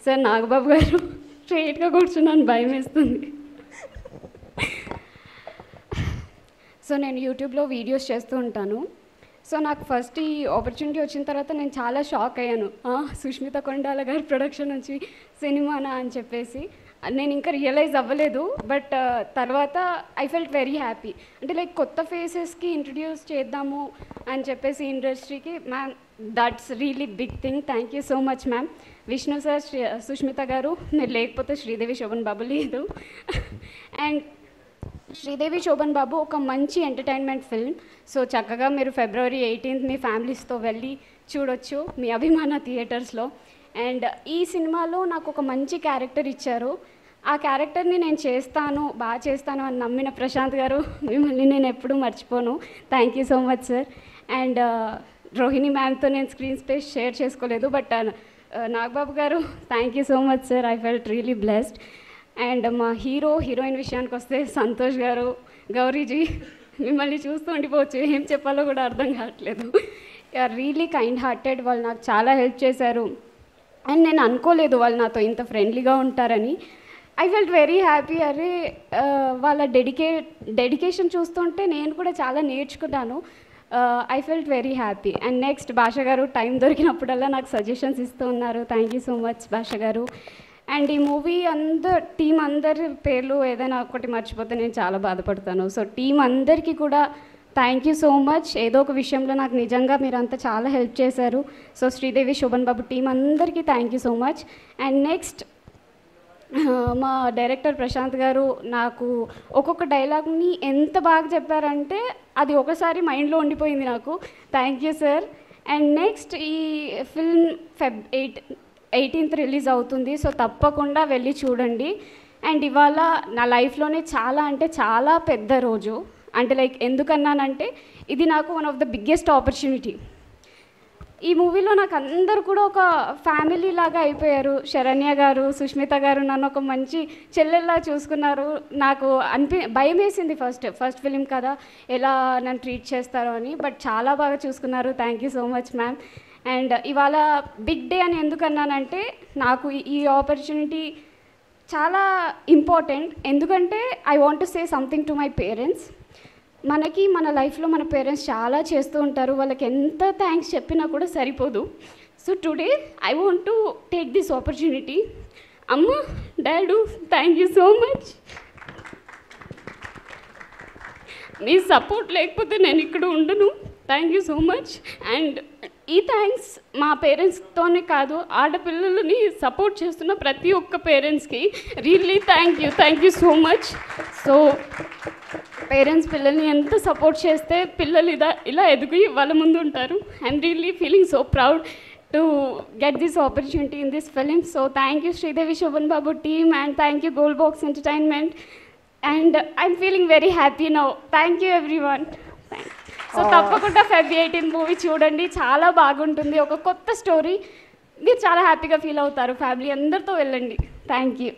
Sir Nagababu గారు స్ట్రైట్గా కూర్చున్నాను, భయం వేస్తుంది. సో నేను యూట్యూబ్లో వీడియోస్ చేస్తూ ఉంటాను. సో నాకు ఫస్ట్ ఈ ఆపర్చునిటీ వచ్చిన తర్వాత నేను చాలా షాక్ అయ్యాను. సుష్మిత కొండాల గారి ప్రొడక్షన్ నుంచి సినిమానా అని చెప్పేసి నేను ఇంకా రియలైజ్ అవ్వలేదు. బట్ తర్వాత ఐ ఫెల్ట్ వెరీ హ్యాపీ. అంటే లైక్ కొత్త ఫేసెస్కి ఇంట్రడ్యూస్ చేద్దాము అని చెప్పేసి ఇండస్ట్రీకి. Ma'am, that's really big thing. Thank you so much ma'am. Vishnu sir, Sushmita garu, మీరు లేకపోతే శ్రీదేవి శోభన్ బాబు లేదు. అండ్ శ్రీదేవి శోభన్ బాబు ఒక మంచి ఎంటర్టైన్మెంట్ ఫిల్మ్. సో చక్కగా మీరు February 18th మీ ఫ్యామిలీస్తో వెళ్ళి చూడొచ్చు మీ అభిమాన థియేటర్స్లో. అండ్ ఈ సినిమాలో నాకు ఒక మంచి క్యారెక్టర్ ఇచ్చారు. ఆ క్యారెక్టర్ని నేను చేస్తాను, బాగా చేస్తాను అని నమ్మిన ప్రశాంత్ గారు, మిమ్మల్ని నేను ఎప్పుడూ మర్చిపోను. Thank you so much sir. And Rohini మ్యామ్తో నేను స్క్రీన్ స్పేస్ షేర్ చేసుకోలేదు. But Nagababu garu, thank you so much sir. I felt really blessed. And మా హీరోయిన్ విషయానికి వస్తే సంతోష్ గారు, గౌరీజీ, మిమ్మల్ని చూస్తూ ఉండిపోవచ్చు, ఏం చెప్పాలో కూడా అర్థం కావట్లేదు. You're really kind hearted. వాళ్ళు నాకు చాలా హెల్ప్ చేశారు. అండ్ నేను అనుకోలేదు వాళ్ళు నాతో ఇంత ఫ్రెండ్లీగా ఉంటారని. I felt very happy. అరే వాళ్ళ డెడికేషన్ చూస్తుంటే నేను కూడా చాలా నేర్చుకున్నాను. I felt very happy. And next భాష గారు టైం దొరికినప్పుడల్లా నాకు సజెషన్స్ ఇస్తూ ఉన్నారు. థ్యాంక్ యూ సో మచ్ భాష గారు. అండ్ ఈ మూవీ టీం అందరి పేర్లు ఏదైనా ఒకటి మర్చిపోతే నేను చాలా బాధపడతాను. సో టీం అందరికీ కూడా థ్యాంక్ యూ సో మచ్. ఏదో ఒక విషయంలో నాకు నిజంగా మీరంతా చాలా హెల్ప్ చేశారు. సో శ్రీదేవి శోభన్ బాబు టీం అందరికీ thank you so much. And next మా డైరెక్టర్ ప్రశాంత్ గారు నాకు ఒక్కొక్క డైలాగ్ని ఎంత బాగా చెప్పారంటే అది ఒకసారి మైండ్లో ఉండిపోయింది నాకు. Thank you sir. And next ఈ ఫిల్మ్ Feb 18th రిలీజ్ అవుతుంది. సో తప్పకుండా వెళ్ళి చూడండి. అండ్ ఇవాళ నా లైఫ్లోనే చాలా అంటే చాలా పెద్ద రోజు. అంటే లైక్ ఎందుకన్నానంటే ఇది నాకు one of the biggest opportunity. ఈ మూవీలో నాకు అందరూ కూడా ఒక ఫ్యామిలీ లాగా అయిపోయారు. శరణ్య గారు, సుష్మిత గారు నన్ను ఒక మంచి చెల్లెల్లా చూసుకున్నారు. నాకు భయం వేసింది ఫస్ట్ ఫిలిం కదా, ఎలా నన్ను ట్రీట్ చేస్తారో అని. బట్ చాలా బాగా చూసుకున్నారు. Thank you so much ma'am. And ఇవాళ బిగ్ డే అని ఎందుకన్నానంటే నాకు ఈ ఆపర్చునిటీ చాలా ఇంపార్టెంట్. ఎందుకంటే I want to say something to my parents. మనకి మన లైఫ్లో మన పేరెంట్స్ చాలా చేస్తూ ఉంటారు. వాళ్ళకి ఎంత థ్యాంక్స్ చెప్పినా కూడా సరిపోదు. So today I want to take this opportunity. అమ్మ, డాడూ, థ్యాంక్ యూ సో మచ్. మీ సపోర్ట్ లేకపోతే నేను ఇక్కడ ఉండను. Thank you so much. And ఈ థ్యాంక్స్ మా పేరెంట్స్తోనే కాదు, ఆడపిల్లలని సపోర్ట్ చేస్తున్న ప్రతి ఒక్క పేరెంట్స్కి really thank you so much. So parents పిల్లల్ని ఎంత సపోర్ట్ చేస్తే పిల్లలు ఇలా ఎదిగి వాళ్ళ ముందు ఉంటారు. I'm really feeling so proud to get this opportunity in this film. So thank you Sridevi Shoban Babu team and thank you Gold Box Entertainment. And I'm feeling very happy now. Thank you everyone. So తప్పకుండా Feb 18 movie చూడండి, చాలా బాగుంటుంది. ఒక కొత్త story, మీరు చాలా హ్యాపీగా feel అవుతారు. ఫ్యామిలీ అందరితో వెళ్ళండి. Thank you.